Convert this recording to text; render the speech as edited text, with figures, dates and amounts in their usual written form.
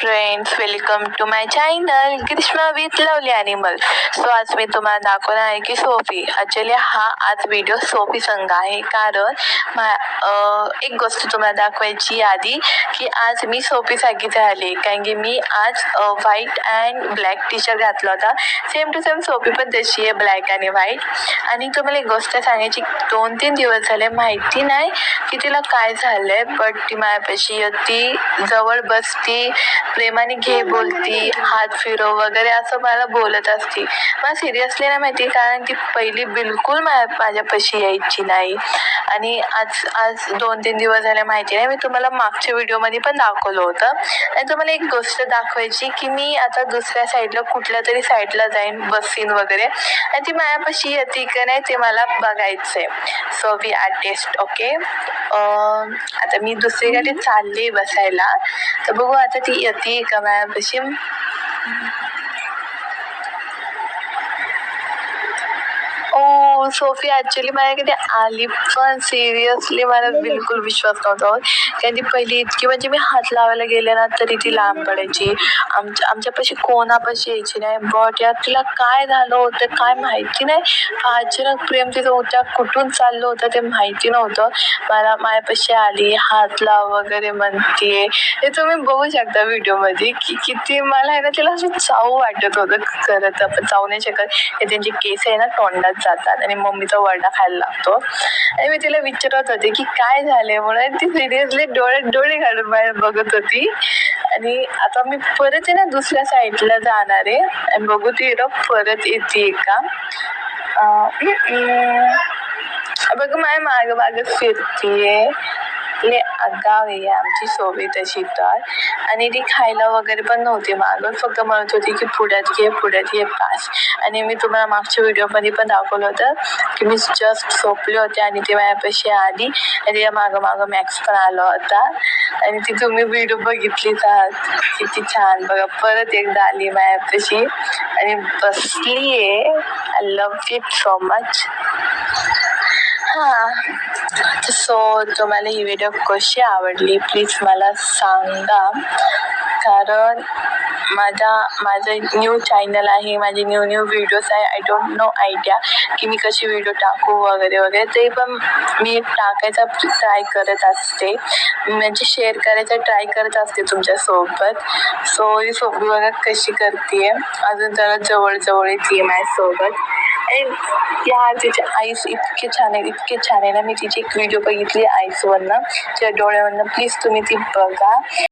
Friends, welcome to my channel Grishma with lovely animal. So आज मी तुम्हाला दाखवणार आहे की सोफी. ॲक्च्युली हा आज व्हिडिओ सोफी संघ आहे, कारण एक गोष्ट तुम्हाला दाखवायची आधी की आज मी सोफीसारखी झाली, कारण की मी आज white and black tea shirt घातला होता. सेम टू सेम सोफी पण तशी आहे, ब्लॅक आणि व्हाईट. आणि तुम्हाला एक गोष्ट सांगायची, 2-3 दिवस झाले माहिती नाही की तिला काय झालंय, बट ती माझ्यापाशी येती, जवळ बसती, प्रेमाने घे बोलती, हात फिरव वगैरे असं मला बोलत असती. मला सिरियसली नाही माहिती, कारण ती पहिली बिलकुल माझ्यापाशी यायची नाही. आणि आज 2-3 दिवस झाले माहिती नाही. मी तुम्हाला मागच्या व्हिडिओमध्ये पण दाखवलं होतं. आणि तुम्हाला एक गोष्ट दाखवायची की मी आता दुसऱ्या साईडला, कुठल्या तरी साईडला जाईन, बसीन वगैरे, आणि ती माझ्यापाशी येते का नाही ते मला बघायचंय. So we are test. Okay, आता मी दुसरीकडे चालले बसायला, तर बघू आता ती येते का माझ्यापाशी. सोफी ॲक्च्युली माझ्याकडे आली, पण सिरियसली मला बिलकुल विश्वास नव्हता होत, कारण ती पहिली इतकी, म्हणजे मी हात लावायला गेले ना तरी ती लांब पडायची, आमच्यापाशी कोणापाशी यायची नाही. बट यार तिला काय झालं होतं काय माहिती नाही. अचानक प्रेम तिचं होत्या, कुठून चाललं होतं ते माहिती नव्हतं. माझ्यापाशी आली, हात लाव वगैरे म्हणतीये. हे तुम्ही बघू शकता व्हिडिओमध्ये की किती मला आहे ना तिला असं चावू वाटत होतं. खरंच आपण चावू नाही शकत, हे त्यांचे केस आहे ना तोंडात जातात आणि मम्मीचा वरडा खायला लागतो. आणि मी तिला विचारत होते की काय झाले म्हणून. ती सिरियसली डोळे घालून बाहेर बघत होती. आणि आता मी परत आहे ना दुसऱ्या साईडला जाणार आहे, आणि बघू ती परत येते का. बघ माझ्या माग फिरतीये. ले आगाव आहे आमची सोबी तशी तर. आणि ती खायला वगैरे पण नव्हती मागत, फक्त म्हणत होती की पुढ्यात घे पास. आणि मी तुम्हाला मागच्या व्हिडिओमध्ये पण दाखवलं होतं की मी जस्ट झोपले होते आणि ती माझ्यापाशी आली, आणि तिच्या मागं मॅक्स पण आला होता. आणि ती तुम्ही व्हिडिओ बघितलीच आहात, किती छान. बघा परत एकदा आली माझ्यापाशी आणि बसली आहे. I love it so much. So तुम्हाला ही व्हिडिओ कशी आवडली प्लीज मला सांगा, कारण माझं न्यू चॅनल आहे, माझे न्यू व्हिडिओज आहे. आय डोंट नो आयडिया की मी कशी व्हिडिओ टाकू वगैरे ते पण मी टाकायचा ट्राय करत असते, म्हणजे शेअर करायचा ट्राय करत असते तुमच्यासोबत. सो ही सोबत बघा कशी करते, अजून जरा जवळ येते माझ्यासोबत. यार तिचे आईस इतके छान आहे ना. मी तिची एक व्हिडिओ बघितली आईसवरनं, तिच्या डोळ्यावरनं. प्लीज तुम्ही ती बघा.